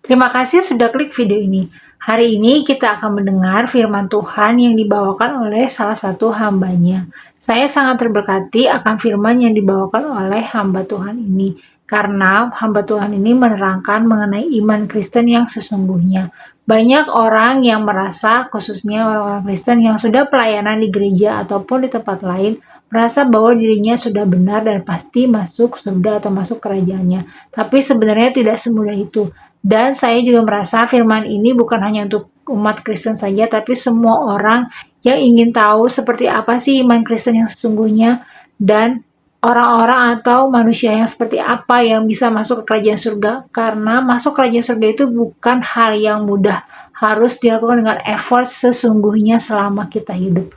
Terima kasih sudah klik video ini. Hari ini kita akan mendengar firman Tuhan yang dibawakan oleh salah satu hambanya. Saya sangat terberkati akan firman yang dibawakan oleh hamba Tuhan ini, karena hamba Tuhan ini menerangkan mengenai iman Kristen yang sesungguhnya. Banyak orang yang merasa, khususnya orang-orang Kristen yang sudah pelayanan di gereja ataupun di tempat lain, merasa bahwa dirinya sudah benar dan pasti masuk surga atau masuk kerajaannya. Tapi sebenarnya tidak semudah itu. Dan saya juga merasa firman ini bukan hanya untuk umat Kristen saja, tapi semua orang yang ingin tahu seperti apa sih iman Kristen yang sesungguhnya, dan orang-orang atau manusia yang seperti apa yang bisa masuk ke kerajaan surga. Karena masuk kerajaan surga itu bukan hal yang mudah, harus dilakukan dengan effort sesungguhnya selama kita hidup.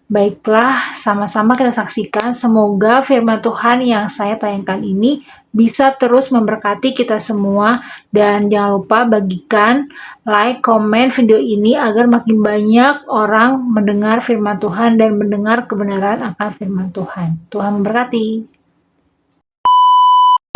Baiklah, sama-sama kita saksikan. Semoga firman Tuhan yang saya tayangkan ini bisa terus memberkati kita semua. Dan jangan lupa bagikan, like, komen video ini agar makin banyak orang mendengar firman Tuhan dan mendengar kebenaran akan firman Tuhan. Tuhan memberkati.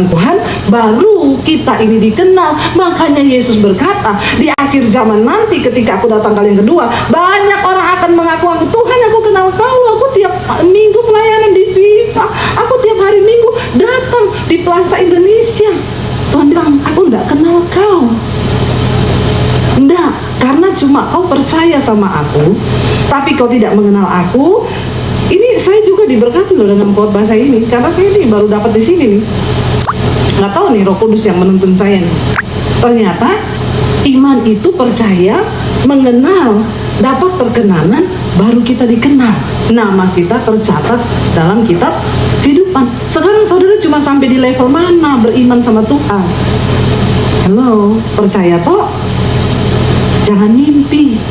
Tuhan, baru kita ini dikenal. Makanya Yesus berkata, di akhir zaman nanti ketika aku datang kali yang kedua, banyak orang akan mengaku aku, Tuhan aku kenal kau, aku tiap minggu pelayanan di Viva, aku tiap hari minggu datang di Plaza Indonesia. Tuhan bilang, aku enggak kenal kau. Enggak, karena cuma kau percaya sama aku, tapi kau tidak mengenal aku. Ini saya juga diberkati loh dengan khotbah saya ini, karena saya ini baru dapat di sini nih. Nggak tahu nih Roh Kudus yang menuntun saya nih. Ternyata iman itu percaya, mengenal, dapat perkenanan, baru kita dikenal. Nama kita tercatat dalam kitab kehidupan. Sekarang saudara cuma sampai di level mana beriman sama Tuhan? Halo, percaya toh? Jangan mimpi.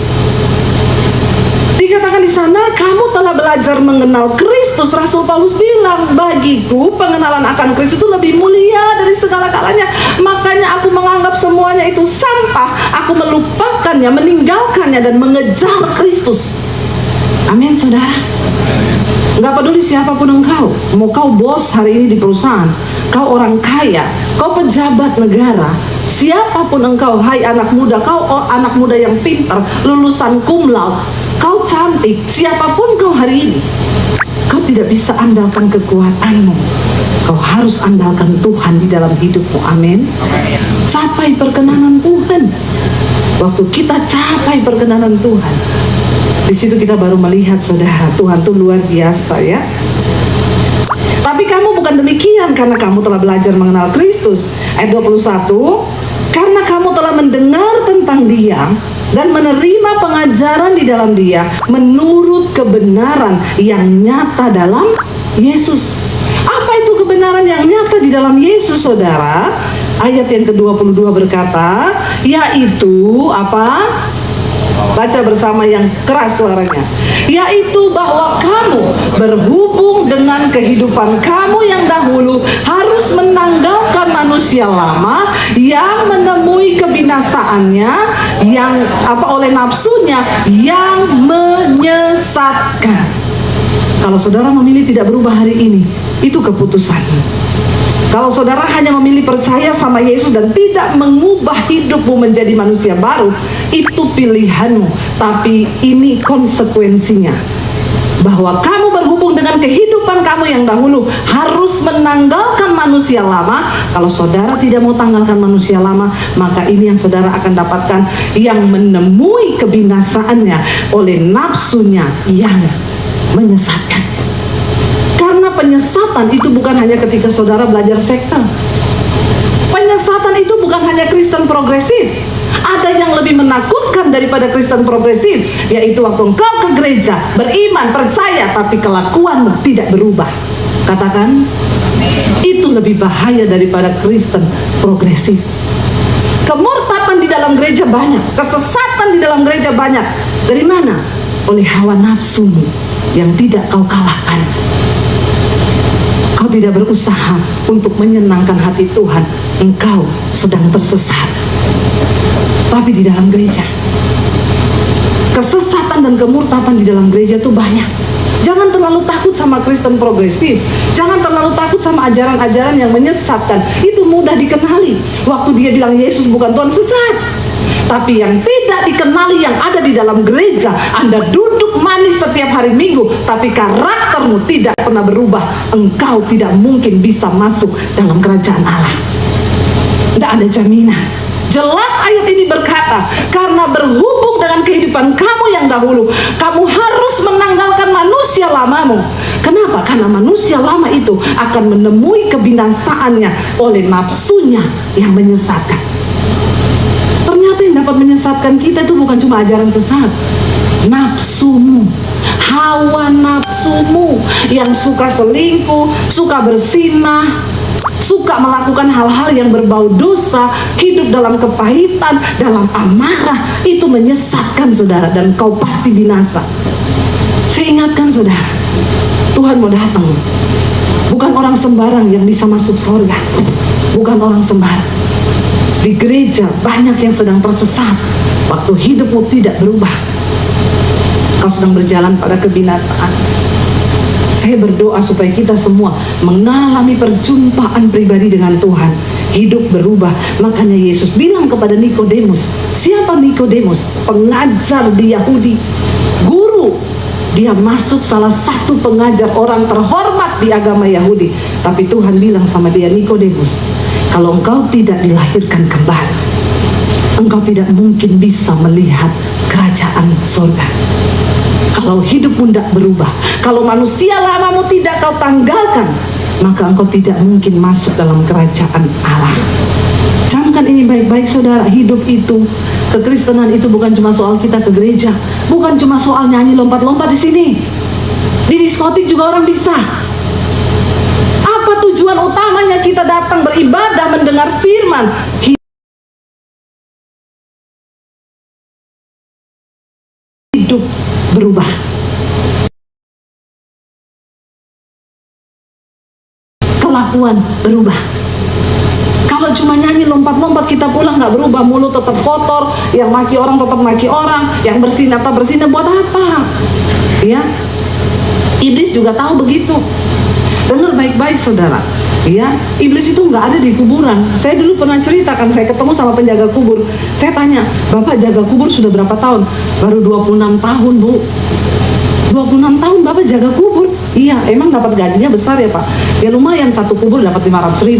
Dikatakan di sana, kamu telah belajar mengenal Kristus. Rasul Paulus bilang, bagiku pengenalan akan Kristus itu lebih mulia dari segala kalanya. Makanya aku menganggap semuanya itu sampah. Aku melupakannya, meninggalkannya, dan mengejar Kristus. Amin, saudara. Gak peduli siapapun engkau, mau kau bos hari ini di perusahaan, kau orang kaya, kau pejabat negara, siapapun engkau, hai anak muda, kau anak muda yang pintar, lulusan cum laude, kau cantik, siapapun kau hari ini, kau tidak bisa andalkan kekuatanmu. Kau harus andalkan Tuhan di dalam hidupmu. Amin. Capai perkenanan Tuhan. Waktu kita capai perkenanan Tuhan, di situ kita baru melihat, saudara, Tuhan tuh luar biasa ya. Tapi kamu bukan demikian, karena kamu telah belajar mengenal Kristus. Ayat 21, karena kamu telah mendengar tentang Dia dan menerima pengajaran di dalam Dia menurut kebenaran yang nyata dalam Yesus. Apa itu kebenaran yang nyata di dalam Yesus, saudara? Ayat yang ke-22 berkata, yaitu apa? Baca bersama yang keras suaranya. Yaitu bahwa kamu berhubung dengan kehidupan kamu yang dahulu harus menanggalkan manusia lama yang menemui kebinasaannya, yang oleh nafsunya yang menyesatkan. Kalau saudara memilih tidak berubah hari ini, itu keputusanmu. Kalau saudara hanya memilih percaya sama Yesus dan tidak mengubah hidupmu menjadi manusia baru, itu pilihanmu. Tapi ini konsekuensinya, bahwa kamu berhubung dengan kehidupan kamu yang dahulu harus menanggalkan manusia lama. Kalau saudara tidak mau tanggalkan manusia lama, maka ini yang saudara akan dapatkan, yang menemui kebinasaannya oleh nafsunya yang menyesatkan. Karena penyesatan itu bukan hanya ketika saudara belajar sekte. Penyesatan itu bukan hanya Kristen progresif. Ada yang lebih menakutkan daripada Kristen progresif, yaitu waktu engkau ke gereja, beriman, percaya, tapi kelakuan tidak berubah. Katakan, itu lebih bahaya daripada Kristen progresif. Kemurtatan di dalam gereja banyak, kesesatan di dalam gereja banyak. Dari mana? Oleh hawa nafsumu yang tidak kau kalahkan. Kau tidak berusaha untuk menyenangkan hati Tuhan, engkau sedang tersesat. Tapi di dalam gereja, kesesatan dan kemurtatan di dalam gereja itu banyak. Jangan terlalu takut sama Kristen progresif. Jangan terlalu takut sama ajaran-ajaran yang menyesatkan. Itu mudah dikenali. Waktu dia bilang Yesus bukan Tuhan, sesat. Tapi yang tidak dikenali yang ada di dalam gereja, Anda duduk manis setiap hari Minggu, tapi karaktermu tidak pernah berubah, engkau tidak mungkin bisa masuk dalam kerajaan Allah. Tidak ada jaminan. Jelas ayat ini berkata, karena berhubung dengan kehidupan kamu yang dahulu, kamu harus menanggalkan manusia lamamu. Kenapa? Karena manusia lama itu akan menemui kebinasaannya oleh nafsunya yang menyesatkan. Ternyata yang dapat menyesatkan kita itu bukan cuma ajaran sesat. Nafsumu, hawa nafsumu yang suka selingkuh, suka bersinah, suka melakukan hal-hal yang berbau dosa, hidup dalam kepahitan, dalam amarah, itu menyesatkan saudara, dan kau pasti binasa. Saya ingatkan saudara, Tuhan mau datang. Bukan orang sembarang yang bisa masuk surga. Bukan orang sembarang. Di gereja banyak yang sedang tersesat. Waktu hidupmu tidak berubah, kau sedang berjalan pada kebinasaan. Saya berdoa supaya kita semua mengalami perjumpaan pribadi dengan Tuhan. Hidup berubah. Makanya Yesus bilang kepada Nikodemus. Siapa Nikodemus? Pengajar di Yahudi, guru. Dia masuk salah satu pengajar orang terhormat di agama Yahudi. Tapi Tuhan bilang sama dia, Nikodemus, kalau engkau tidak dilahirkan kembali, engkau tidak mungkin bisa melihat kerajaan surga. Kalau hidupmu tidak berubah, kalau manusia lamamu tidak kau tanggalkan, maka engkau tidak mungkin masuk dalam kerajaan Allah. Camkan ini baik-baik saudara. Hidup itu, kekristenan itu bukan cuma soal kita ke gereja, bukan cuma soal nyanyi lompat-lompat di sini. Di diskotik juga orang bisa. Apa tujuan utamanya kita datang beribadah, mendengar firman? Hidup berubah. Kelakuan berubah. Kalau cuma nyanyi lompat-lompat kita pulang nggak berubah, mulut tetap kotor, yang maki orang tetap maki orang, yang bersinah tetap bersinah, buat apa? Ya, iblis juga tahu begitu. Dengar baik-baik saudara, ya, iblis itu nggak ada di kuburan. Saya dulu pernah ceritakan, saya ketemu sama penjaga kubur. Saya tanya, Bapak jaga kubur sudah berapa tahun? Baru 26 tahun Bu. 26 tahun Bapak jaga kubur? Iya, emang dapat gajinya besar ya Pak? Ya lumayan, satu kubur dapat 500.000.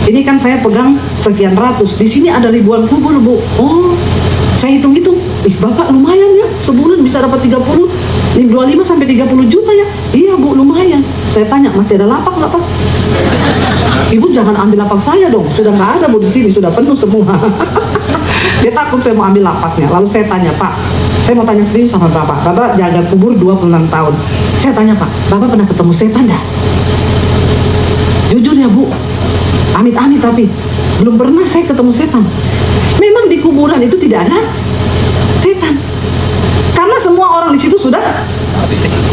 Ini kan saya pegang sekian ratus. Di sini ada ribuan kubur Bu. Oh, saya hitung-hitung. Bapak lumayan ya, sebulan bisa dapat 25 sampai 30 juta ya? Iya Bu, lumayan. Saya tanya, masih ada lapak nggak Pak? Ibu jangan ambil lapak saya dong. Sudah nggak ada Bu di sini, sudah penuh semua. Dia takut saya mau ambil lapaknya. Lalu saya tanya, Pak, saya mau tanya serius sama Bapak. Bapak jaga kubur 26 tahun. Saya tanya, Pak, Bapak pernah ketemu setan dah? Jujur ya Bu, amit-amit tapi belum pernah saya ketemu setan. Memang di kuburan itu tidak ada setan, karena semua orang di situ sudah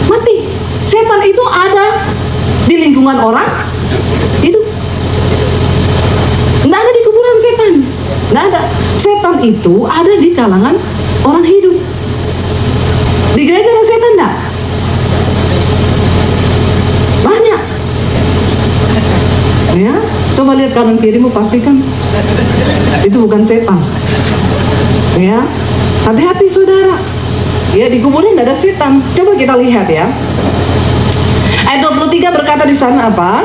mati. Setan itu ada di lingkungan orang hidup. Nggak ada di kuburan setan, nggak ada. Setan itu ada di kalangan orang hidup. Di gereja ada setan nggak? Banyak. Ya, coba lihat kanan kirimu, pastikan itu bukan setan. Ya, hati-hati saudara. Ya, di kuburan tidak ada setan. Coba kita lihat ya. Ayat 23 berkata di sana apa?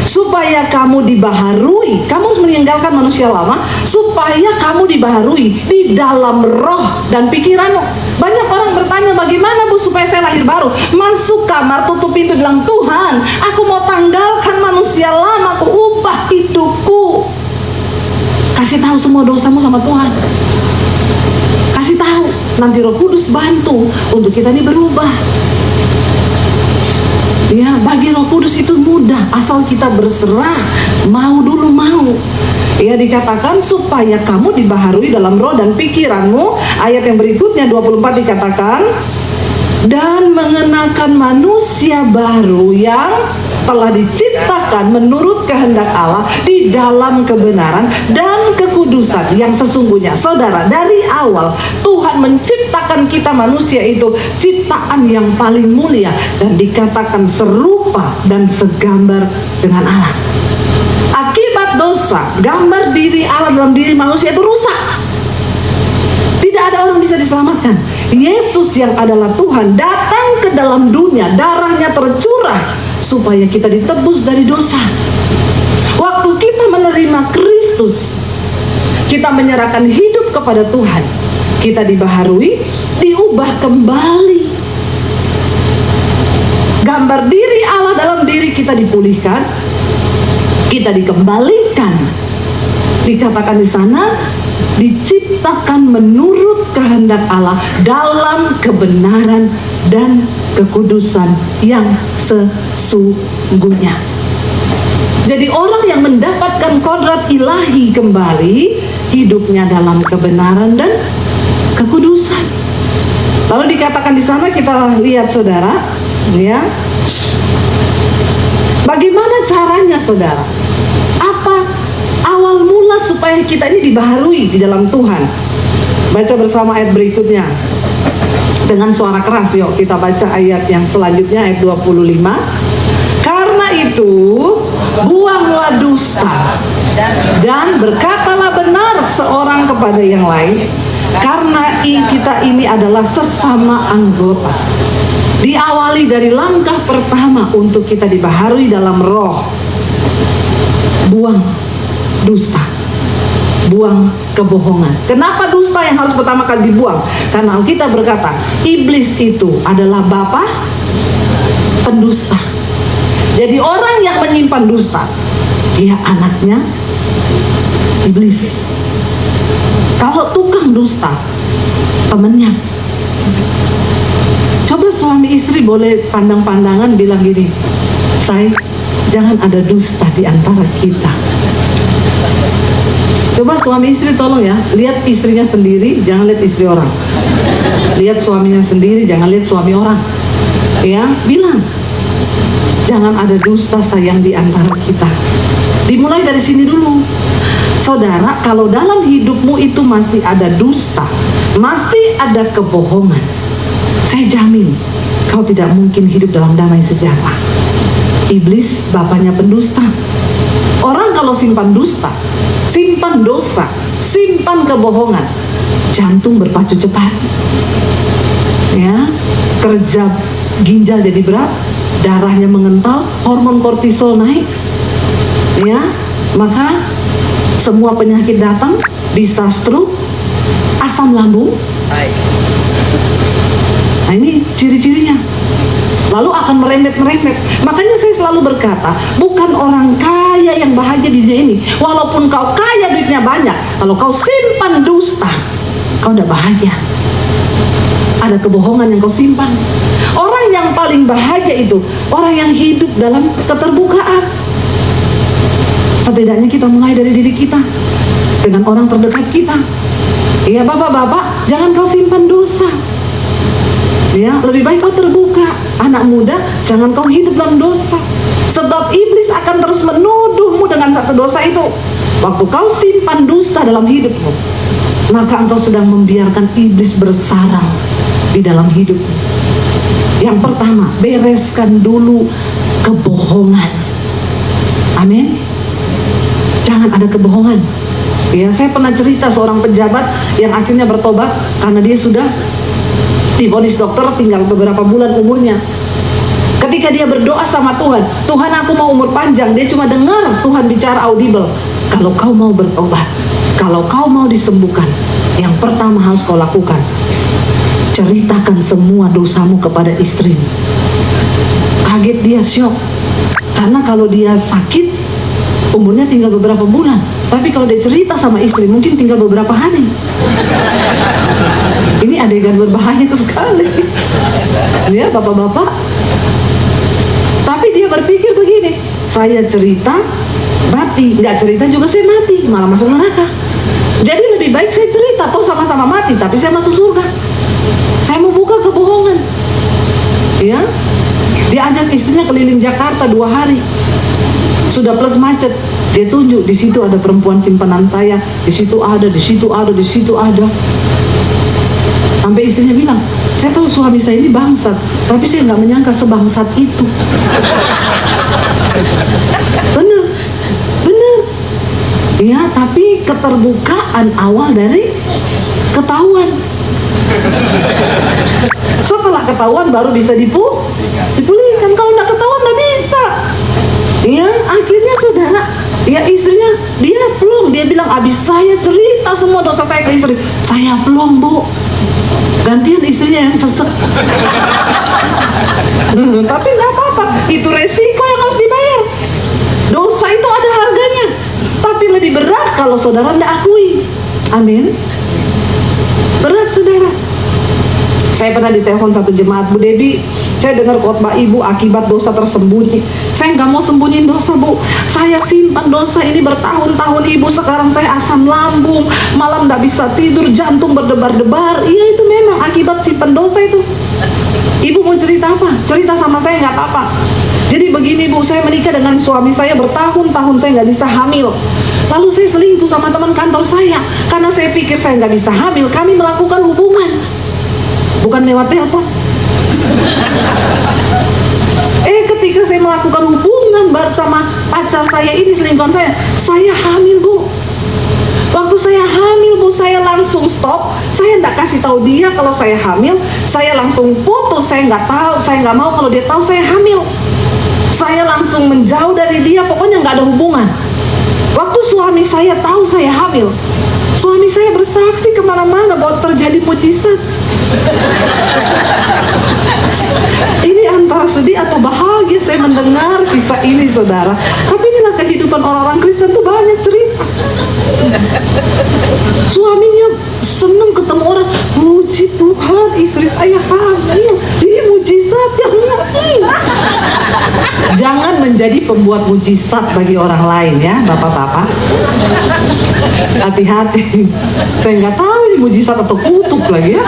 Supaya kamu dibaharui. Kamu harus meninggalkan manusia lama supaya kamu dibaharui di dalam roh dan pikiranmu. Banyak orang bertanya, bagaimana Bu supaya saya lahir baru? Masuk kamar, tutup pintu, bilang, Tuhan, aku mau tanggalkan manusia lama, aku ubah hidupku. Kasih tahu semua dosamu sama Tuhan. Kasih tahu, nanti Roh Kudus bantu untuk kita ini berubah. Ya, bagi Roh Kudus itu mudah, asal kita berserah, mau dulu mau. Ya, dikatakan supaya kamu dibaharui dalam roh dan pikiranmu. Ayat yang berikutnya 24 dikatakan, dan mengenakan manusia baru yang telah diciptakan menurut kehendak Allah di dalam kebenaran dan kekudusan yang sesungguhnya. Saudara, dari awal Tuhan menciptakan menciptakan kita manusia itu ciptaan yang paling mulia dan dikatakan serupa dan segambar dengan Allah. Akibat dosa, gambar diri Allah dalam diri manusia itu rusak. Tidak ada orang bisa diselamatkan. Yesus yang adalah Tuhan datang ke dalam dunia, darahnya tercurah supaya kita ditebus dari dosa. Waktu kita menerima Kristus, kita menyerahkan hidup kepada Tuhan, kita dibaharui, diubah kembali. Gambar diri Allah dalam diri kita dipulihkan, kita dikembalikan. Dikatakan di sana, diciptakan menurut kehendak Allah dalam kebenaran dan kekudusan yang sesungguhnya. Jadi orang yang mendapatkan kodrat ilahi kembali, hidupnya dalam kebenaran dan kekudusan. Lalu dikatakan di sana, kita lihat saudara, ya. Bagaimana caranya saudara? Apa awal mula supaya kita ini dibaharui di dalam Tuhan? Baca bersama ayat berikutnya. Dengan suara keras, yuk kita baca ayat yang selanjutnya, ayat 25. Karena itu, buanglah dusta dan berkatalah benar seorang kepada yang lain, karena kita ini adalah sesama anggota. Diawali dari langkah pertama untuk kita dibaharui dalam roh. Buang dusta, buang kebohongan. Kenapa dusta yang harus pertama kali dibuang? Karena kita berkata, iblis itu adalah bapa pendusta. Jadi orang yang menyimpan dusta, dia anaknya iblis. Kalau tukang dusta, temennya. Coba suami istri boleh pandang-pandangan bilang gini, say, jangan ada dusta di antara kita. Coba suami istri tolong ya, lihat istrinya sendiri, jangan lihat istri orang. Lihat suaminya sendiri, jangan lihat suami orang. Ya, bilang, jangan ada dusta sayang di antara kita. Dimulai dari sini dulu. Saudara, kalau dalam hidupmu itu masih ada dusta, masih ada kebohongan, saya jamin kau tidak mungkin hidup dalam damai sejahtera. Iblis bapaknya pendusta. Orang kalau simpan dusta, simpan dosa, simpan kebohongan, jantung berpacu cepat. Ya, kerja ginjal jadi berat, darahnya mengental, hormon kortisol naik. Ya, maka semua penyakit datang, bisa stroke, asam lambung. Nah, ini ciri-cirinya. Lalu akan merembet-merembet. Makanya saya selalu berkata, bukan orang kaya yang bahagia di dunia ini. Walaupun kau kaya, duitnya banyak, kalau kau simpan dusta, kau udah bahagia. Ada kebohongan yang kau simpan. Orang yang paling bahagia itu orang yang hidup dalam keterbukaan. Setidaknya kita mulai dari diri kita, dengan orang terdekat kita. Ya bapak-bapak, jangan kau simpan dosa. Ya, lebih baik kau terbuka. Anak muda, jangan kau hidup dalam dosa. Sebab iblis akan terus menuduhmu dengan satu dosa itu. Waktu kau simpan dusta dalam hidupmu, maka engkau sedang membiarkan iblis bersarang di dalam hidupmu. Yang pertama, bereskan dulu kebohongan. Amin. Jangan ada kebohongan. Ya, saya pernah cerita seorang pejabat yang akhirnya bertobat karena dia sudah divonis dokter tinggal beberapa bulan umurnya. Ketika dia berdoa sama Tuhan, Tuhan aku mau umur panjang, dia cuma dengar Tuhan bicara audible, kalau kau mau bertobat, kalau kau mau disembuhkan, yang pertama harus kau lakukan, ceritakan semua dosamu kepada istrimu. Kaget dia, syok, karena kalau dia sakit umurnya tinggal beberapa bulan, tapi kalau dia cerita sama istri mungkin tinggal beberapa hari. Ini adegan berbahaya sekali. Ya bapak-bapak. Tapi dia berpikir begini, saya cerita mati, nggak cerita juga saya mati, malah masuk neraka. Jadi lebih baik saya cerita, toh sama-sama mati, tapi saya masuk surga. Saya mau buka kebohongan. Ya, dia ajak istrinya keliling Jakarta 2 hari. Sudah plus macet, dia tunjuk di situ ada perempuan simpanan saya, di situ ada, di situ ada, di situ ada. Sampai istrinya bilang, saya tahu suami saya ini bangsat, tapi saya nggak menyangka sebangsat itu. Bener, bener. Ya, tapi keterbukaan awal dari ketahuan. Setelah ketahuan baru bisa dipulihkan. Kalau nggak ketahuan nggak bisa. Ya, akhirnya saudara, ya istrinya dia plong, dia bilang abis saya cerita semua dosa saya ke istri, saya plong bu, gantian istrinya yang sesek. Tapi nggak apa-apa, itu resiko yang harus dibayar. Dosa itu ada harganya, tapi lebih berat kalau saudara tidak akui. Amin. Berat saudara. Saya pernah ditelepon satu jemaat, Bu Debi, saya dengar khotbah ibu akibat dosa tersembunyi. Saya nggak mau sembunyiin dosa bu, saya simpan dosa ini bertahun-tahun ibu. Sekarang saya asam lambung, malam nggak bisa tidur, jantung berdebar-debar. Iya itu memang akibat simpan dosa itu. Ibu mau cerita apa? Cerita sama saya nggak apa-apa. Jadi begini bu, saya menikah dengan suami saya bertahun-tahun, saya nggak bisa hamil. Lalu saya selingkuh sama teman kantor saya, karena saya pikir saya nggak bisa hamil. Kami melakukan hubungan, bukan lewat telepon. Ketika saya melakukan hubungan baru sama pacar saya ini, selingkuhan saya hamil bu. Waktu saya hamil bu, saya langsung stop. Saya nggak kasih tahu dia kalau saya hamil. Saya langsung putus. Saya nggak tahu, saya nggak mau kalau dia tahu saya hamil. Saya langsung menjauh dari dia. Pokoknya nggak ada hubungan. Waktu suami saya tahu saya hamil, suami saya bersaksi kemana-mana bahwa terjadi mujizat. Ini antara sedih atau bahagia saya mendengar kisah ini saudara. Tapi inilah kehidupan orang-orang Kristen tuh banyak cerita. Suaminya senang ketemu orang, puji Tuhan istri saya hamil, ini mujizat yang Jangan menjadi pembuat mujizat bagi orang lain ya bapak-bapak. Hati-hati. Saya nggak tahu ini mujizat atau kutuk lagi ya.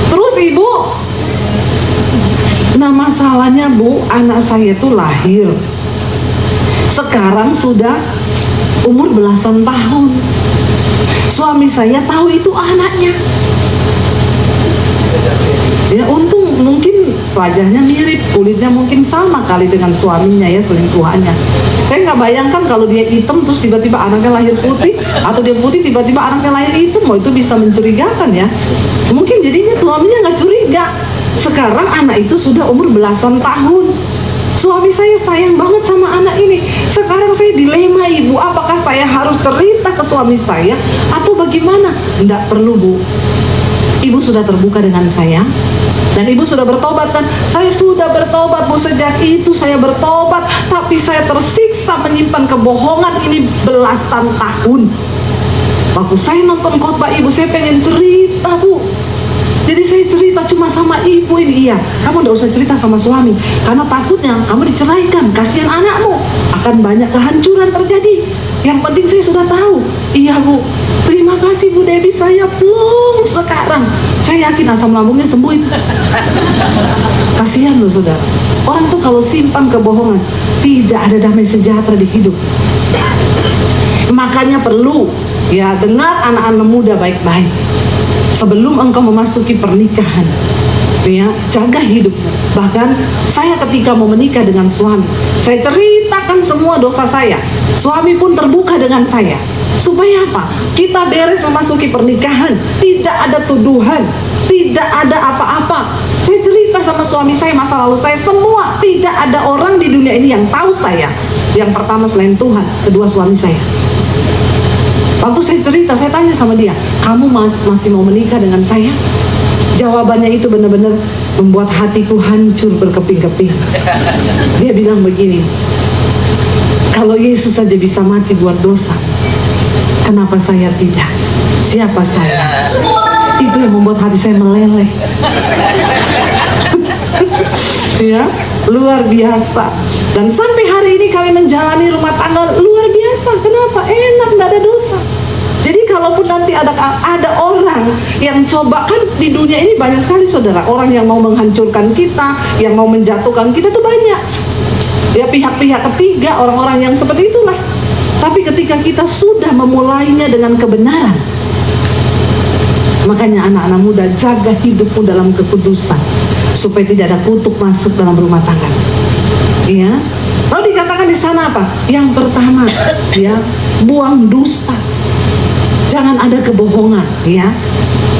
Terus ibu, nah masalahnya bu, anak saya tuh lahir sekarang sudah umur belasan tahun. Suami saya tahu itu anaknya. Ya untung mungkin wajahnya mirip, kulitnya mungkin sama kali dengan suaminya ya, selingkuhannya. Saya nggak bayangkan kalau dia hitam terus tiba-tiba anaknya lahir putih, atau dia putih tiba-tiba anaknya lahir hitam. Itu bisa mencurigakan ya. Mungkin jadinya suaminya nggak curiga. Sekarang anak itu sudah umur belasan tahun. Suami saya sayang banget sama anak ini. Sekarang saya dilema ibu, apakah saya harus cerita ke suami saya atau bagaimana? Nggak perlu bu. Ibu sudah terbuka dengan saya dan ibu sudah bertobat kan? Saya sudah bertobat bu, sejak itu saya bertobat, tapi saya tersiksa menyimpan kebohongan ini belasan tahun. Waktu saya nonton khotbah ibu, saya pengen cerita bu. Jadi saya cerita cuma sama ibu ini, iya, kamu gak usah cerita sama suami, karena takutnya kamu diceraikan, kasihan anakmu, akan banyak kehancuran terjadi. Yang penting saya sudah tahu. Iya bu, terima kasih Bu Debi, saya plong sekarang. Saya yakin asam lambungnya sembuh itu. Kasihan loh saudara, orang tuh kalau simpan kebohongan, tidak ada damai sejahtera di hidup. Makanya perlu ya, dengar anak-anak muda baik-baik. Sebelum engkau memasuki pernikahan, ya, jaga hidupmu. Bahkan saya ketika mau menikah dengan suami, saya ceritakan semua dosa saya. Suami pun terbuka dengan saya. Supaya apa? Kita beres memasuki pernikahan, tidak ada tuduhan, tidak ada apa-apa. Saya cerita sama suami saya masa lalu saya semua. Tidak ada orang di dunia ini yang tahu saya. Yang pertama selain Tuhan, kedua suami saya. Waktu saya cerita, saya tanya sama dia, kamu masih mau menikah dengan saya? Jawabannya itu benar-benar membuat hatiku hancur berkeping-keping. Dia bilang begini, kalau Yesus saja bisa mati buat dosa, kenapa saya tidak? Siapa saya? Itu yang membuat hati saya meleleh. Ya, luar biasa. Dan sampai hari ini kami menjalani rumah tangga luar biasa. Kenapa? Enak, tidak ada dosa. Jadi kalaupun nanti ada orang yang coba, kan di dunia ini banyak sekali saudara, orang yang mau menghancurkan kita, yang mau menjatuhkan kita tuh banyak. Ya pihak-pihak ketiga, orang-orang yang seperti itulah. Tapi ketika kita sudah memulainya dengan kebenaran, Makanya anak-anak muda, jaga hidupmu dalam kekudusan supaya tidak ada kutuk masuk dalam rumah tangga. Ya. Lalu dikatakan di sana apa? Yang pertama, ya, buang dusta. Jangan ada kebohongan, ya,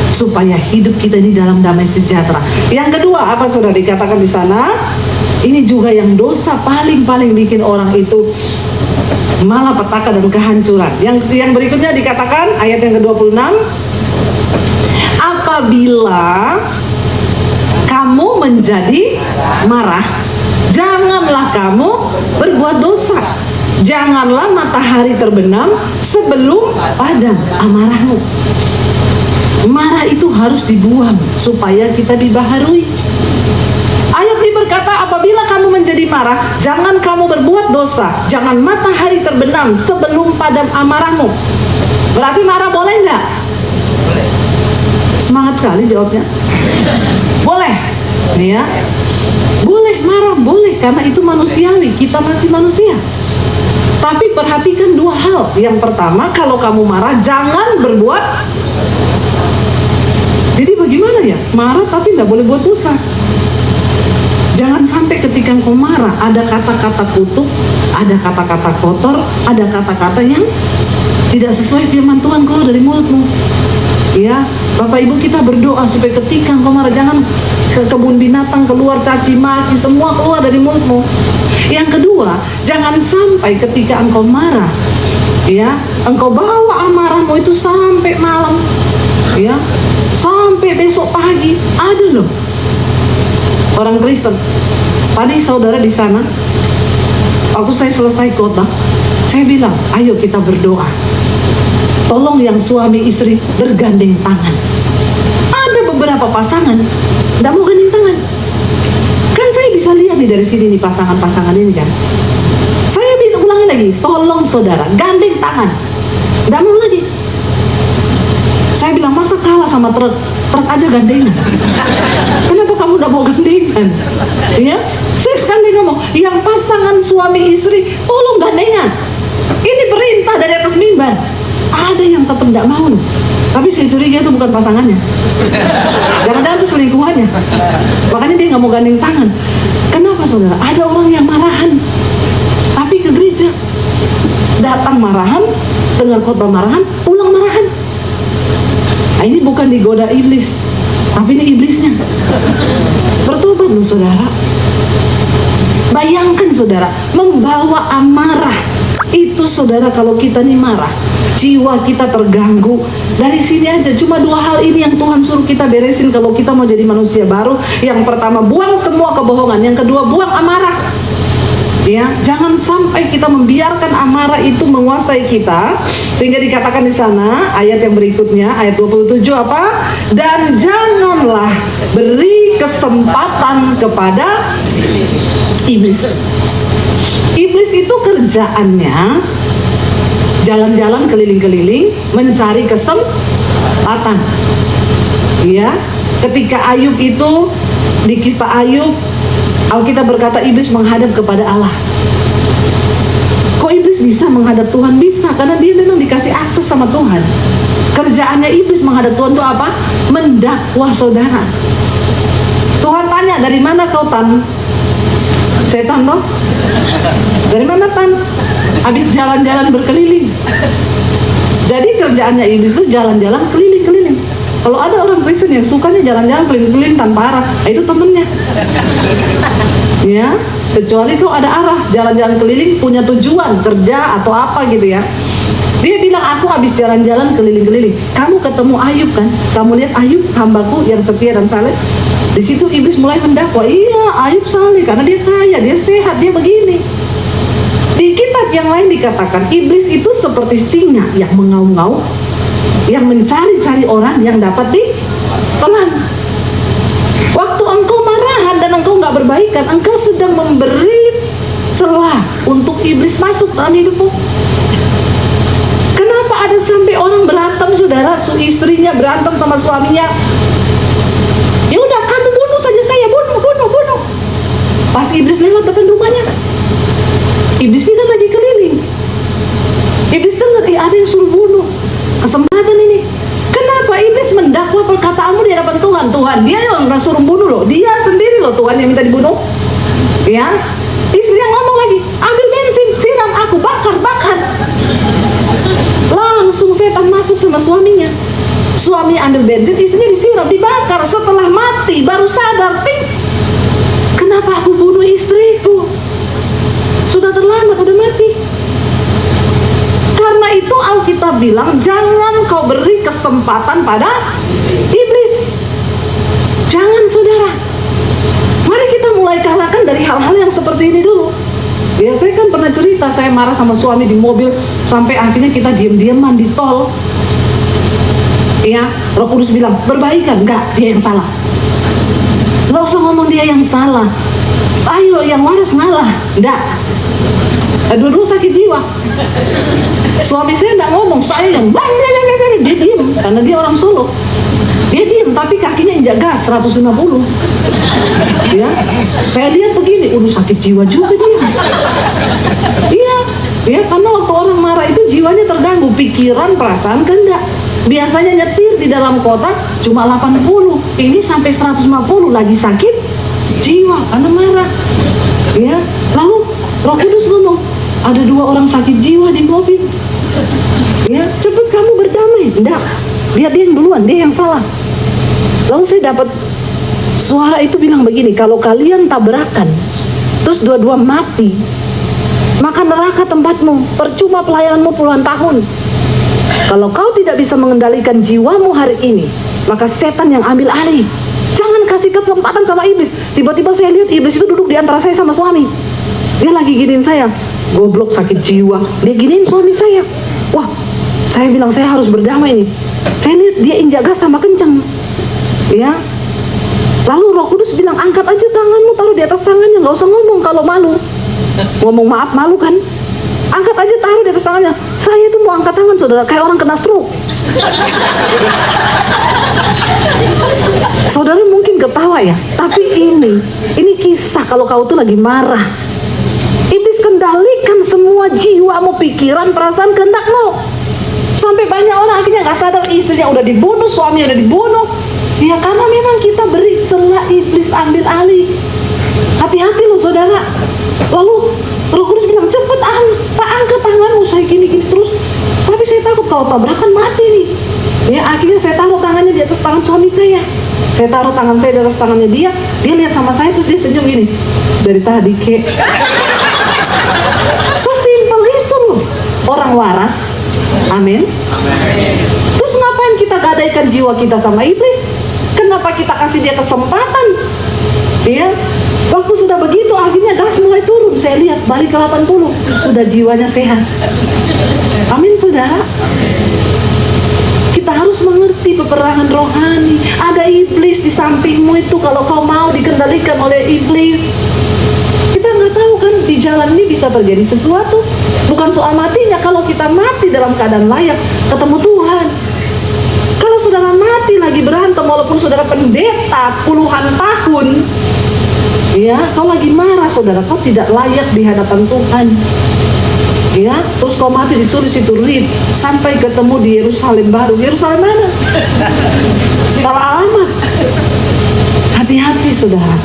supaya hidup kita di dalam damai sejahtera. Yang kedua, apa sudah dikatakan di sana? Ini juga yang dosa paling bikin orang itu malapetaka dan kehancuran. Yang berikutnya dikatakan ayat yang ke-26, apabila kamu menjadi marah, janganlah kamu berbuat dosa. Janganlah matahari terbenam sebelum padam amarahmu. Marah itu harus dibuang supaya kita dibaharui. Ayat ini berkata, apabila kamu menjadi marah, jangan kamu berbuat dosa. Jangan matahari terbenam sebelum padam amarahmu. Berarti marah boleh nggak? Semangat sekali jawabnya. Boleh, ya. Boleh marah, boleh, karena itu manusiawi. Kita masih manusia. Tapi perhatikan dua hal. Yang pertama, kalau kamu marah, jangan berbuat. Jadi bagaimana ya? Marah tapi nggak boleh buat dosa. Jangan sampai ketika engkau marah ada kata-kata kutuk, ada kata-kata kotor, ada kata-kata yang tidak sesuai firman Tuhan keluar dari mulutmu. Ya, Bapak Ibu, kita berdoa supaya ketika engkau marah, jangan ke kebun binatang keluar caci maki, semua keluar dari mulutmu. Yang kedua, jangan sampai ketika engkau marah, ya, engkau bawa amarahmu itu sampai malam, ya, sampai besok pagi. Ada loh orang Kristen. Tadi saudara di sana, waktu saya selesai khotbah, saya bilang, ayo kita berdoa. Tolong yang suami istri bergandeng tangan. Ada beberapa pasangan tidak mau gandeng tangan. Kan saya bisa lihat nih dari sini nih pasangan-pasangan ini kan. Saya ulangi lagi, tolong saudara gandeng tangan. Tidak mau lagi. Saya bilang, masa kalah sama truk aja gandengan. Kenapa kamu udah mau gandengan? Ya, saya sekali ngomong, yang pasangan suami istri tolong gandengan. Ini perintah dari atas mimbar. Ada yang tetap tidak mau, tapi saya curiga itu bukan pasangannya. Jangan-jangan itu selingkuhannya. Makanya dia nggak mau gandeng tangan. Kenapa saudara? Ada orang yang marahan, tapi ke gereja datang marahan, dengar khotbah marahan, pulang marahan. Nah, ini bukan digoda iblis, tapi ini iblisnya. Bertobat loh saudara. Bayangkan saudara, membawa amarah itu saudara, kalau kita nih marah, jiwa kita terganggu. Dari sini aja, cuma dua hal ini yang Tuhan suruh kita beresin kalau kita mau jadi manusia baru. Yang pertama, buang semua kebohongan. Yang kedua, buang amarah. Ya, jangan sampai kita membiarkan amarah itu menguasai kita. Sehingga dikatakan di sana ayat yang berikutnya, ayat 27 apa? Dan janganlah beri kesempatan kepada iblis. Iblis itu kerjaannya jalan-jalan keliling-keliling mencari kesempatan. Ya, ketika Ayub itu di kisah Ayub, Alkitab berkata iblis menghadap kepada Allah. Kok iblis bisa menghadap Tuhan? Bisa, karena dia memang dikasih akses sama Tuhan. Kerjaannya iblis menghadap Tuhan itu apa? Mendakwah saudara. Tuhan tanya, dari mana kau Tan? Setan loh. Dari mana Tan? Habis jalan-jalan berkeliling. Jadi kerjaannya iblis itu jalan-jalan keliling-keliling. Kalau ada orang Kristen yang sukanya jalan-jalan keliling-keliling tanpa arah, itu temennya. Ya, kecuali kau ada arah, jalan-jalan keliling punya tujuan kerja atau apa gitu ya. Dia bilang, aku habis jalan-jalan keliling-keliling. Kamu ketemu Ayub kan? Kamu lihat Ayub, hambaku yang setia dan saleh. Di situ iblis mulai mendakwa, iya Ayub saleh karena dia kaya, dia sehat, dia begini. Di kitab yang lain dikatakan iblis itu seperti singa yang mengaum-ngaum, yang mencari-cari orang yang dapat ditelan. Waktu engkau marahan dan engkau nggak berbaikan, engkau sedang memberi celah untuk iblis masuk dalam hidupmu. Kenapa ada sampai orang berantem saudara, istrinya berantem sama suaminya? Ya udah, kamu bunuh saja saya, bunuh. Pas iblis lewat depan rumahnya, iblis ini kan lagi keliling. Iblis dengar, ada yang suruh bunuh. Kesempatan ini. Kenapa iblis mendakwa dibunuh loh. Dia sendiri loh Tuhan yang minta dibunuh. Ya, istri yang ngomong lagi, ambil bensin, siram aku, bakar. Langsung setan masuk sama suaminya. Suami ambil bensin, istrinya disiram, dibakar. Setelah mati baru sadar, kenapa aku bunuh istriku? Sudah terlambat, udah mati. Karena itu Alkitab bilang, jangan kau beri kesempatan pada iblis. Jangan, saudara. Mari kita mulai kalahkan dari hal-hal yang seperti ini dulu. Ya, saya kan pernah cerita, saya marah sama suami di mobil, sampai akhirnya kita diam-diaman di tol. Ya, Roh Kudus bilang, berbaikan. Enggak, dia yang salah. Nggak usah ngomong dia yang salah. Ayo, yang waras ngalah. Enggak. Dua-dua sakit jiwa. Suami saya enggak ngomong, saya yang dia diem, karena dia orang Solo. Dia diem, tapi kakinya injak gas 150. Ya, saya lihat begini, sakit jiwa juga dia. Iya, ya, karena waktu orang marah itu jiwanya terganggu, pikiran, perasaan kan enggak. Biasanya nyetir di dalam kota cuma 80, ini sampai 150, lagi sakit jiwa karena marah. Ya, lalu Roh Kudus ngomong, ada 2 orang sakit jiwa di mobil. Ya, cepet kamu berdamai. Enggak, dia yang duluan, dia yang salah. Lalu saya dapat suara itu bilang begini, kalau kalian tabrakan terus dua-dua mati, maka neraka tempatmu, percuma pelayananmu puluhan tahun. Kalau kau tidak bisa mengendalikan jiwamu hari ini, maka setan yang ambil alih. Jangan kasih kesempatan sama iblis. Tiba-tiba saya lihat iblis itu duduk di antara saya sama suami. Dia lagi giniin saya, goblok sakit jiwa. Dia giniin suami saya. Wah, saya bilang saya harus berdamai nih. Saya lihat dia injak gas tambah kencang. Ya. Lalu Roh Kudus bilang, angkat aja tanganmu, taruh di atas tangannya, nggak usah ngomong kalau malu. Ngomong maaf malu kan? Angkat aja, taruh di atas tangannya. Saya tuh mau angkat tangan, saudara, kayak orang kena stroke. Saudara mungkin ketawa ya, tapi ini kisah kalau kau tuh lagi marah. Iblis kendalikan semua jiwamu, pikiran, perasaan, kehendakmu. Sampai banyak orang akhirnya gak sadar istrinya udah dibunuh, suaminya udah dibunuh. Ya karena memang kita beri celah iblis ambil alih. Hati-hati loh saudara. Lalu Roh Kudus bilang, cepet angkat tanganmu, saya gini-gini terus. Tapi saya takut kalau tabrakan mati nih. Ya akhirnya saya taruh tangannya di atas tangan suami saya. Saya taruh tangan saya di atas tangannya dia. Dia lihat sama saya terus dia senyum gini. Dari tadi kek. Sesimpel itu loh. Orang waras. Amin. Terus ngapain kita gadaikan jiwa kita sama iblis? Kenapa kita kasih dia kesempatan? Ya, waktu sudah begitu akhirnya gas mulai turun. Saya lihat balik ke 80, sudah jiwanya sehat. Amin saudara. Kita harus mengerti peperangan rohani. Ada iblis di sampingmu itu kalau kau mau dikendalikan oleh iblis. Kita nggak tahu kan di jalan ini bisa terjadi sesuatu. Bukan soal matinya, kalau kita mati dalam keadaan layak ketemu Tuhan. Kalau saudara mati lagi berantem walaupun saudara pendeta puluhan tahun, ya kau lagi marah saudara, kau tidak layak di hadapan Tuhan. Ya, terus kau mati ditulis itu rib sampai ketemu di Yerusalem baru. Yerusalem mana? Salah alamat. Hati-hati saudara,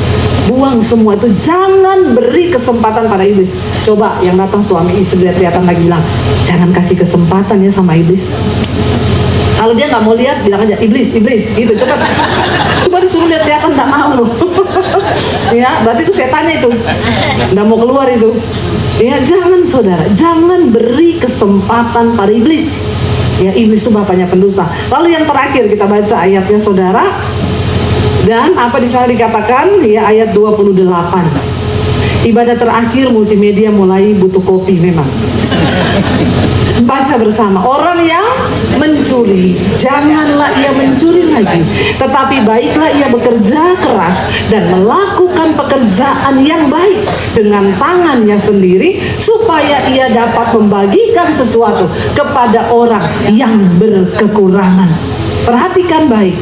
buang semua itu, jangan beri kesempatan pada iblis. Coba yang datang suami istri kelihatan lagi bilang, jangan kasih kesempatan ya sama iblis. Kalau dia nggak mau lihat, bilang aja iblis gitu. Coba disuruh lihat kelihatan nggak mau loh. Ya, berarti itu setannya itu, nggak mau keluar itu. Ya jangan saudara, jangan beri kesempatan pada iblis. Ya iblis itu bapaknya pendosa. Lalu yang terakhir kita baca ayatnya saudara. Dan apa di sana dikatakan? Ya ayat 28. Ibadah terakhir multimedia mulai butuh kopi memang. Baca bersama. Orang yang mencuri, janganlah ia mencuri lagi, tetapi baiklah ia bekerja keras dan melakukan pekerjaan yang baik dengan tangannya sendiri, supaya ia dapat membagikan sesuatu kepada orang yang berkekurangan. Perhatikan baik.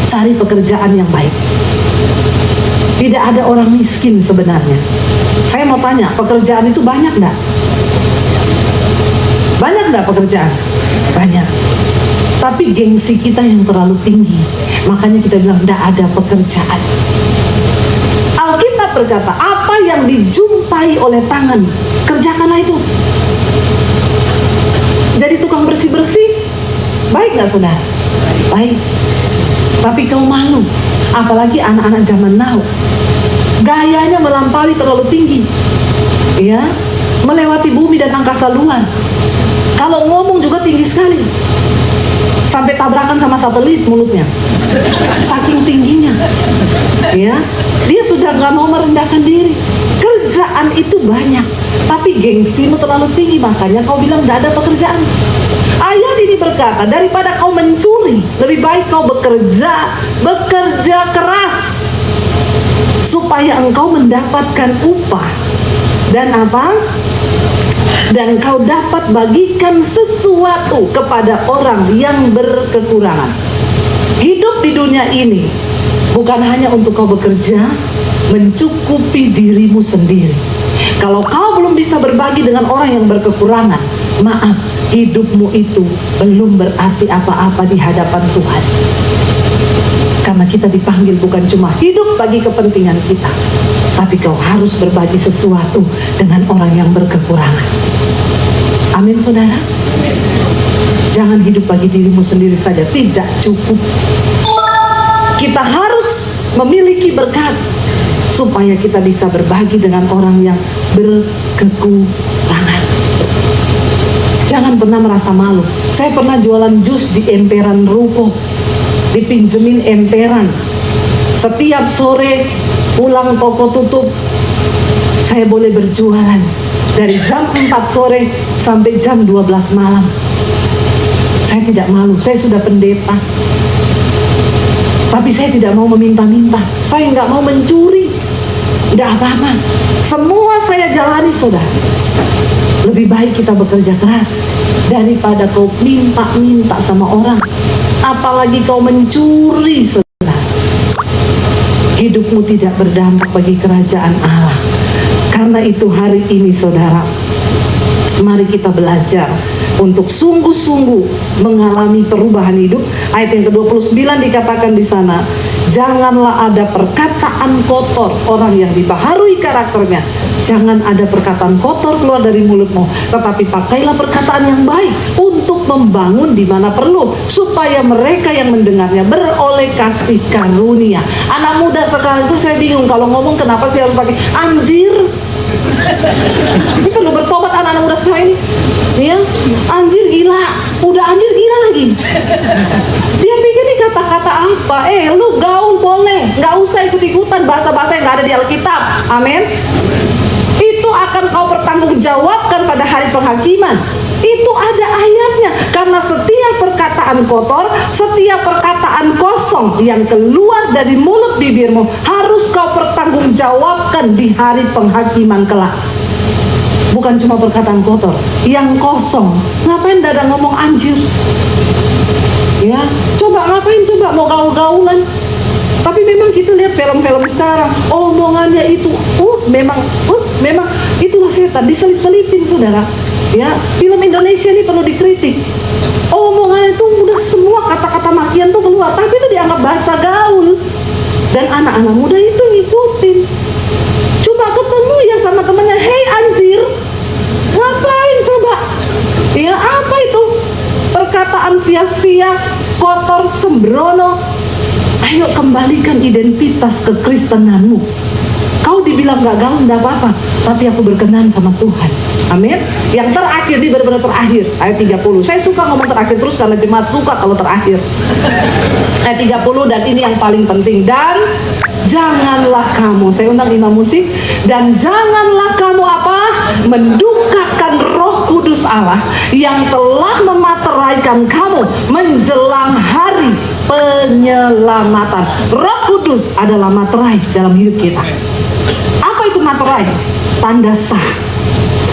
Cari pekerjaan yang baik. Tidak ada orang miskin sebenarnya. Saya mau tanya, pekerjaan itu banyak enggak? Banyak enggak pekerjaan? Banyak. Tapi gengsi kita yang terlalu tinggi. Makanya kita bilang tidak ada pekerjaan. Alkitab berkata, apa yang dijumpai oleh tangan, kerjakanlah itu. Jadi tukang bersih-bersih, baik nggak saudara? Baik. Tapi kau malu, apalagi anak-anak zaman now. Gayanya melampaui terlalu tinggi, ya, melewati bumi dan angkasa luar. Kalau ngomong juga tinggi sekali, sampai tabrakan sama satelit mulutnya, saking tingginya, ya. Dia sudah nggak mau merendahkan diri. Kerjaan itu banyak, tapi gengsimu terlalu tinggi, makanya kau bilang tidak ada pekerjaan. Ayat ini berkata, daripada kau mencuri, lebih baik kau bekerja keras, supaya engkau mendapatkan upah. Dan apa? Dan kau dapat bagikan sesuatu kepada orang yang berkekurangan. Hidup di dunia ini bukan hanya untuk kau bekerja, mencukupi dirimu sendiri. Kalau kau belum bisa berbagi dengan orang yang berkekurangan, maaf, hidupmu itu belum berarti apa-apa di hadapan Tuhan. Karena kita dipanggil bukan cuma hidup bagi kepentingan kita, tapi kau harus berbagi sesuatu dengan orang yang berkekurangan. Amin, saudara. Jangan hidup bagi dirimu sendiri saja, tidak cukup. Kita harus memiliki berkat supaya kita bisa berbagi dengan orang yang berkekurangan. Jangan pernah merasa malu. Saya pernah jualan jus di emperan ruko, dipinjemin emperan. Setiap sore pulang toko tutup, saya boleh berjualan dari jam 4 sore sampai jam 12 malam. Saya tidak malu, saya sudah pendeta. Tapi saya tidak mau meminta-minta, saya nggak mau mencuri, tidak apa-apa. Semua saya jalani, saudara. Lebih baik kita bekerja keras daripada kau minta-minta sama orang. Apalagi kau mencuri, saudara. Hidupmu tidak berdampak bagi kerajaan Allah. Karena itu hari ini, saudara, mari kita belajar untuk sungguh-sungguh mengalami perubahan hidup. Ayat yang ke-29 dikatakan di sana, janganlah ada perkataan kotor orang yang dibaharui karakternya. Jangan ada perkataan kotor keluar dari mulutmu, tetapi pakailah perkataan yang baik untuk membangun di mana perlu, supaya mereka yang mendengarnya beroleh kasih karunia. Anak muda sekarang itu saya bingung kalau ngomong, kenapa sih harus pakai anjir? Ini perlu bertobat anak-anak muda sekarang ini, ya. Anjir gila, udah anjir gila lagi. Dia pikir ini kata-kata apa? Lu gaul boleh, nggak usah ikut-ikutan bahasa-bahasa yang nggak ada di Alkitab. Amin. Itu akan kau pertanggungjawabkan pada hari penghakiman. Itu ada ayatnya. Karena setiap perkataan kotor, setiap perkataan kosong yang keluar dari mulut bibirmu harus kau pertanggungjawabkan di hari penghakiman kelak. Bukan cuma perkataan kotor, yang kosong. Ngapain dada ngomong anjir? Ya, coba ngapain, coba mau gaul-gaulan. Tapi memang kita lihat film-film sekarang, omongannya itu, memang itulah setan, diselip-selipin, saudara. Ya, film Indonesia ini perlu dikritik. Omongannya itu udah semua kata-kata makian tuh keluar, tapi itu dianggap bahasa gaul. Dan anak-anak muda itu ngikutin. Coba ketemu ya sama temennya, hei anjir, ngapain coba? Ya, apa itu? Perkataan sia-sia, kotor, sembrono. Ayo kembalikan identitas kekristenanmu. Kau dibilang gak gaul, gak apa-apa, tapi aku berkenan sama Tuhan. Amin. Yang terakhir, ini benar-benar terakhir, ayat 30. Saya suka ngomong terakhir terus karena jemaat suka kalau terakhir. Ayat 30, dan ini yang paling penting. Dan janganlah kamu, saya undang imam musik, dan janganlah kamu apa? Mendukakan Roh Kudus Allah yang telah memateraikan kamu menjelang hari penyelamatan. Roh Kudus adalah materai dalam hidup kita. Apa itu materai? Tanda sah.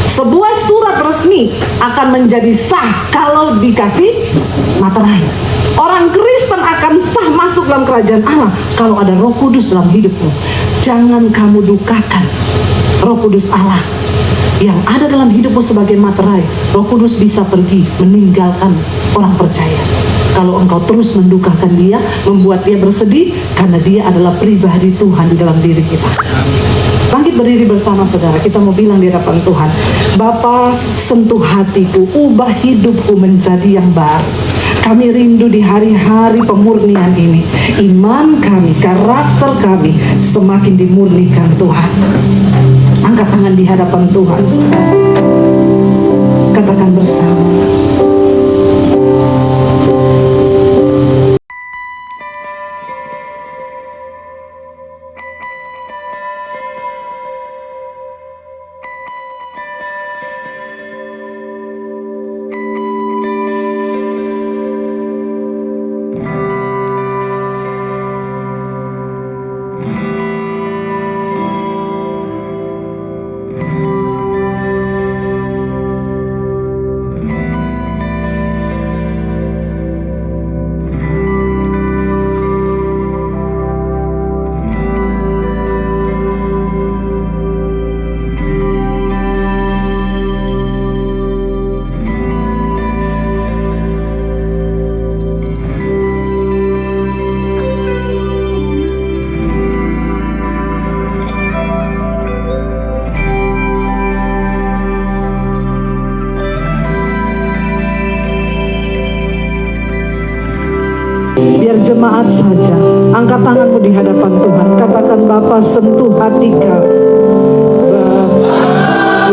Sebuah surat resmi akan menjadi sah kalau dikasih materai. Orang Kristen akan sah masuk dalam kerajaan Allah kalau ada Roh Kudus dalam hidupmu. Jangan kamu dukakan Roh Kudus Allah yang ada dalam hidupmu sebagai materai. Roh Kudus bisa pergi meninggalkan orang percaya. kalau engkau terus mendukakan dia, membuat dia bersedih, karena dia adalah pribadi Tuhan di dalam diri kita. Bangkit berdiri bersama saudara, kita mau bilang di hadapan Tuhan, Bapa, sentuh hatiku, ubah hidupku menjadi yang baru. Kami rindu di hari-hari pemurnian ini, iman kami, karakter kami semakin dimurnikan Tuhan. Angkat tangan di hadapan Tuhan sekarang. Katakan bersama. Biar jemaat saja, angkat tanganmu di hadapan Tuhan, katakan, Bapa, sentuh hati kami.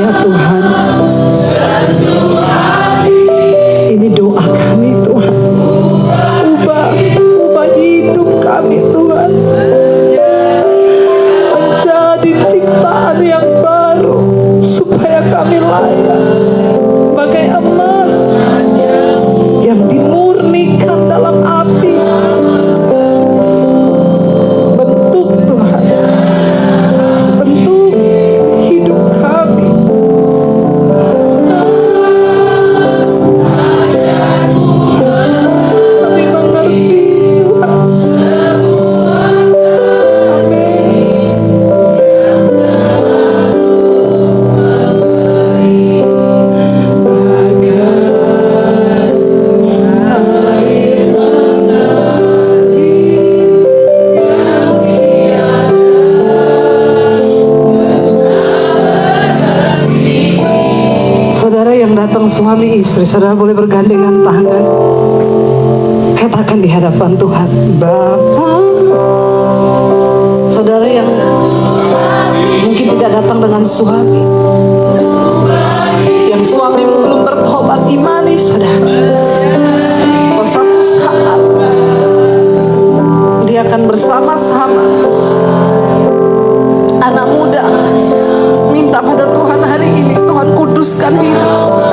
Ya Tuhan, ini doa kami Tuhan. Ubah hidup kami Tuhan, menjadi ciptaan yang baru, supaya kami layak bagai emas yang dimurnikan dalam api. Bentuk Tuhan, bentuk hidup kami. Kami mengerti Tuhan. Saudara yang datang suami istri, saudara boleh bergandengan tangan. Katakan di hadapan Tuhan, Bapa. Saudara yang mungkin tidak datang dengan suami, yang suami belum bertobat, imani saudara, bahwa satu saat dia akan bersama-sama. Anak muda, minta pada Tuhan hari ini, Tuhan kuduskan hidup.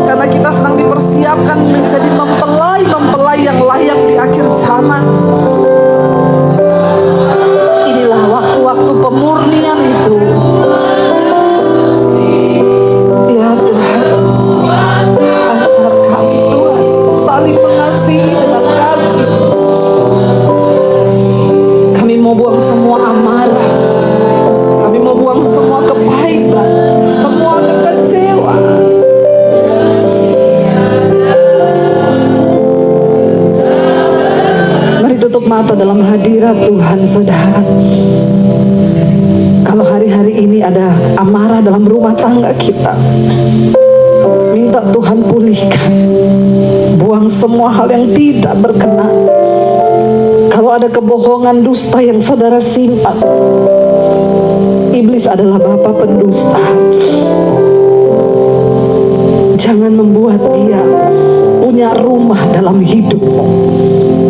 Karena kita sedang dipersiapkan menjadi mempelai yang layak di akhir zaman. Inilah waktu-waktu pemurnian itu. Ya Tuhan, ajar kami Tuhan saling mengasihi dengan kasih. Kami mau buang semua amarah, kami mau buang semua kepahitan, semua kekecewaan. Mari tutup mata dalam hadirat Tuhan, saudara. Kalau hari-hari ini ada amarah dalam rumah tangga kita, minta Tuhan pulihkan. Buang semua hal yang tidak berkenan. Kalau ada kebohongan, dusta yang saudara simpan, iblis adalah bapa pendusta. Jangan membuat dia punya rumah dalam hidupmu.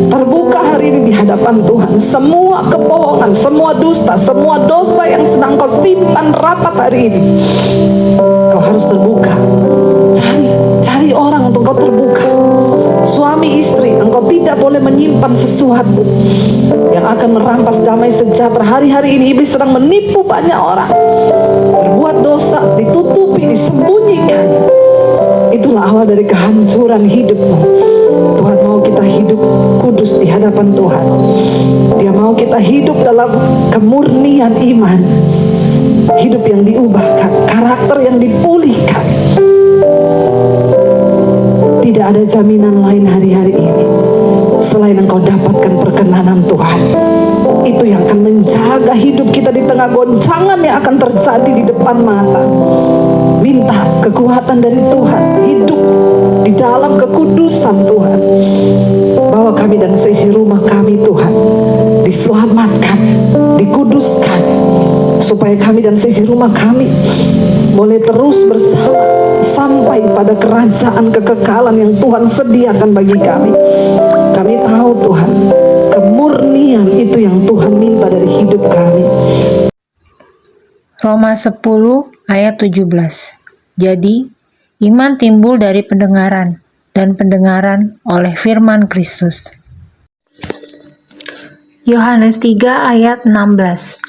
Terbuka hari ini di hadapan Tuhan. Semua kebohongan, semua dusta, semua dosa yang sedang kau simpan rapat hari ini, kau harus terbuka. Cari orang untuk kau terbuka. Suami istri, engkau tidak boleh menyimpan sesuatu yang akan merampas damai sejahtera. Hari-hari ini iblis sedang menipu banyak orang. Berbuat dosa, ditutupi, disembunyikan. Itulah awal dari kehancuran hidupmu. Tuhan mau kita hidup kudus di hadapan Tuhan. Dia mau kita hidup dalam kemurnian iman, hidup yang diubahkan, karakter yang dipulihkan. Tidak ada jaminan lain hari-hari ini selain engkau dapatkan perkenanan Tuhan. Itu yang akan menjaga hidup kita di tengah goncangan yang akan terjadi di depan mata. Minta kekuatan dari Tuhan, hidup di dalam kekudusan Tuhan. Bawa kami dan seisi rumah kami Tuhan diselamatkan, dikuduskan, supaya kami dan seisi rumah kami boleh terus bersama sampai pada kerajaan kekekalan yang Tuhan sediakan bagi kami. Kami tahu Tuhan, kemurnian itu yang Tuhan minta dari hidup kami. Roma 10 ayat 17. Jadi, iman timbul dari pendengaran, dan pendengaran oleh firman Kristus. Yohanes 3 ayat 16.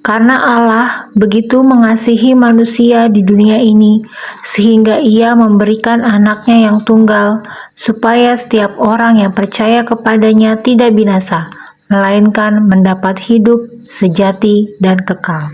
Karena Allah begitu mengasihi manusia di dunia ini, sehingga Ia memberikan anaknya yang tunggal, supaya setiap orang yang percaya kepadanya tidak binasa, melainkan mendapat hidup sejati dan kekal.